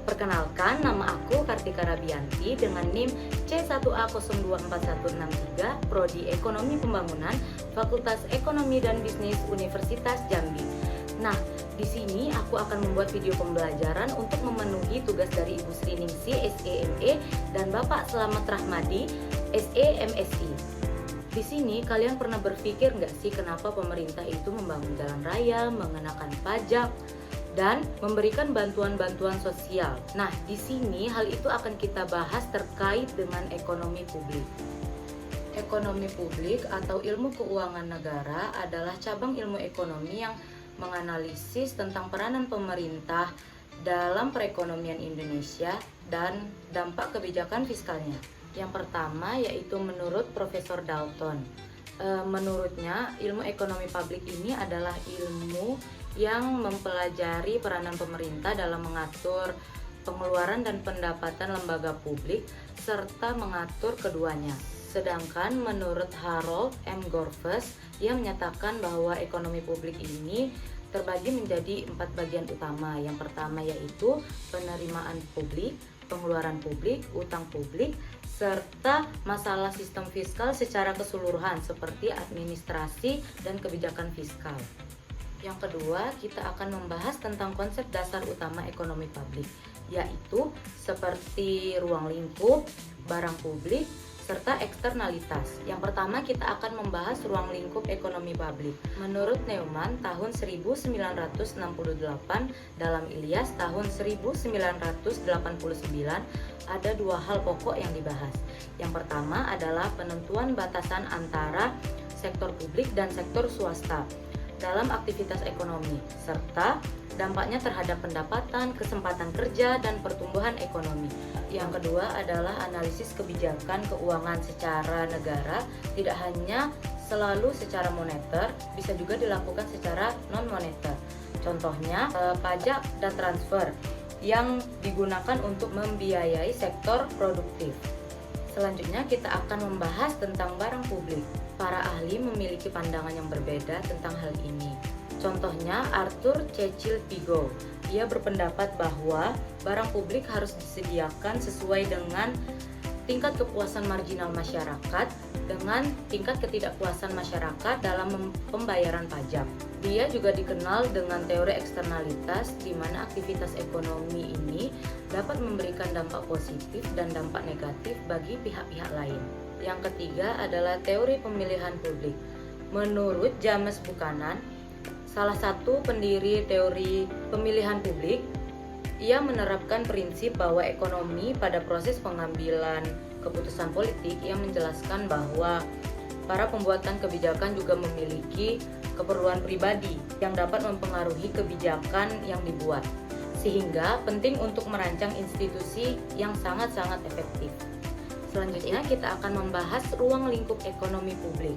Perkenalkan, nama aku Kartika Rabianti dengan NIM C1A024163, Prodi Ekonomi Pembangunan, Fakultas Ekonomi dan Bisnis Universitas Jambi. Nah, di sini aku akan membuat video pembelajaran untuk memenuhi tugas dari Ibu Sri Ningsi SEME dan Bapak Slamet Rahmadi SEMSI. Di sini kalian pernah berpikir nggak sih kenapa pemerintah itu membangun jalan raya, mengenakan pajak, dan memberikan bantuan-bantuan sosial? Nah, di sini hal itu akan kita bahas terkait dengan ekonomi publik. Ekonomi publik atau ilmu keuangan negara adalah cabang ilmu ekonomi yang menganalisis tentang peranan pemerintah dalam perekonomian Indonesia dan dampak kebijakan fiskalnya. Yang pertama yaitu menurut Profesor Dalton. Menurutnya, ilmu ekonomi publik ini adalah ilmu yang mempelajari peranan pemerintah dalam mengatur pengeluaran dan pendapatan lembaga publik serta mengatur keduanya. Sedangkan menurut Harold M. Gorves, ia menyatakan bahwa ekonomi publik ini terbagi menjadi 4 bagian utama. Yang pertama yaitu penerimaan publik, pengeluaran publik, utang publik, serta masalah sistem fiskal secara keseluruhan seperti administrasi dan kebijakan fiskal. Yang kedua, kita akan membahas tentang konsep dasar utama ekonomi publik, yaitu seperti ruang lingkup, barang publik, serta eksternalitas. Yang pertama kita akan membahas ruang lingkup ekonomi publik. Menurut Neumann tahun 1968 dalam Ilyas tahun 1989 ada 2 hal pokok yang dibahas. Yang pertama adalah penentuan batasan antara sektor publik dan sektor swasta dalam aktivitas ekonomi, serta dampaknya terhadap pendapatan, kesempatan kerja, dan pertumbuhan ekonomi. Yang kedua adalah analisis kebijakan keuangan secara negara, tidak hanya selalu secara moneter, bisa juga dilakukan secara non-moneter. Contohnya, pajak dan transfer yang digunakan untuk membiayai sektor produktif. Selanjutnya kita akan membahas tentang barang publik. Para ahli memiliki pandangan yang berbeda tentang hal ini. Contohnya Arthur Cecil Pigo. Ia berpendapat bahwa barang publik harus disediakan sesuai dengan tingkat kepuasan marginal masyarakat dengan tingkat ketidakpuasan masyarakat dalam pembayaran pajak. Dia juga dikenal dengan teori eksternalitas, di mana aktivitas ekonomi ini dapat memberikan dampak positif dan dampak negatif bagi pihak-pihak lain. Yang ketiga adalah teori pemilihan publik. Menurut James Buchanan, salah satu pendiri teori pemilihan publik, ia menerapkan prinsip bahwa ekonomi pada proses pengambilan keputusan politik yang menjelaskan bahwa para pembuatan kebijakan juga memiliki keperluan pribadi yang dapat mempengaruhi kebijakan yang dibuat, sehingga penting untuk merancang institusi yang sangat-sangat efektif. Selanjutnya kita akan membahas ruang lingkup ekonomi publik.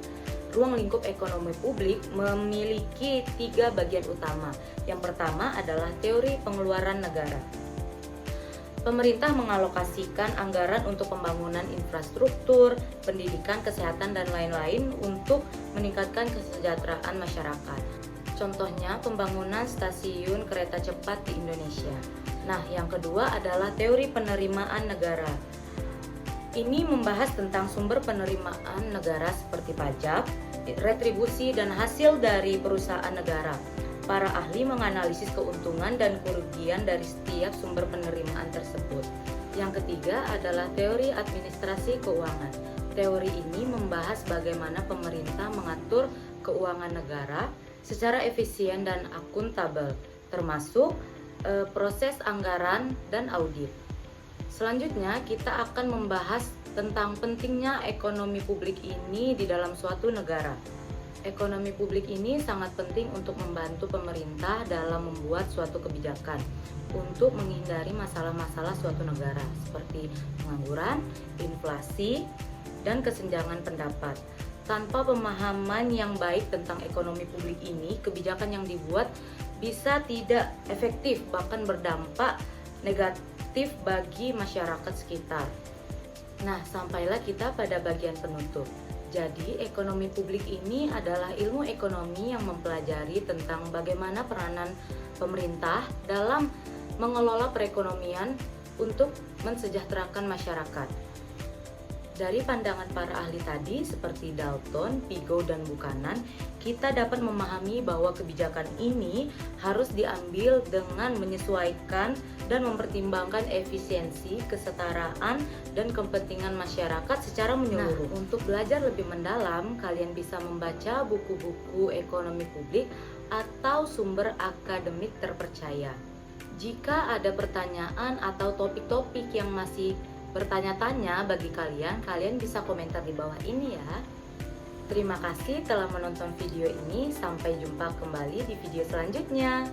Ruang lingkup ekonomi publik memiliki 3 bagian utama. Yang pertama adalah teori pengeluaran negara. Pemerintah mengalokasikan anggaran untuk pembangunan infrastruktur, pendidikan, kesehatan, dan lain-lain untuk meningkatkan kesejahteraan masyarakat. Contohnya pembangunan stasiun kereta cepat di Indonesia. Nah, yang kedua adalah teori penerimaan negara. Ini membahas tentang sumber penerimaan negara seperti pajak, retribusi, dan hasil dari perusahaan negara. Para ahli menganalisis keuntungan dan kerugian dari setiap sumber penerimaan tersebut. Yang ketiga adalah teori administrasi keuangan. Teori ini membahas bagaimana pemerintah mengatur keuangan negara secara efisien dan akuntabel, termasuk proses anggaran dan audit. Selanjutnya kita akan membahas tentang pentingnya ekonomi publik ini di dalam suatu negara. Ekonomi publik ini sangat penting untuk membantu pemerintah dalam membuat suatu kebijakan untuk menghindari masalah-masalah suatu negara seperti pengangguran, inflasi, dan kesenjangan pendapat. Tanpa pemahaman yang baik tentang ekonomi publik ini, kebijakan yang dibuat bisa tidak efektif, bahkan berdampak negatif bagi masyarakat sekitar. Nah, sampailah kita pada bagian penutup. Jadi, ekonomi publik ini adalah ilmu ekonomi yang mempelajari tentang bagaimana peranan pemerintah dalam mengelola perekonomian untuk mensejahterakan masyarakat. Dari pandangan para ahli tadi seperti Dalton, Pigo, dan Buchanan, kita dapat memahami bahwa kebijakan ini harus diambil dengan menyesuaikan dan mempertimbangkan efisiensi, kesetaraan, dan kepentingan masyarakat secara menyeluruh. Untuk belajar lebih mendalam, kalian bisa membaca buku-buku ekonomi publik atau sumber akademik terpercaya. Jika ada pertanyaan atau topik-topik yang masih bertanya-tanya bagi kalian bisa komentar di bawah ini ya. Terima kasih telah menonton video ini, sampai jumpa kembali di video selanjutnya.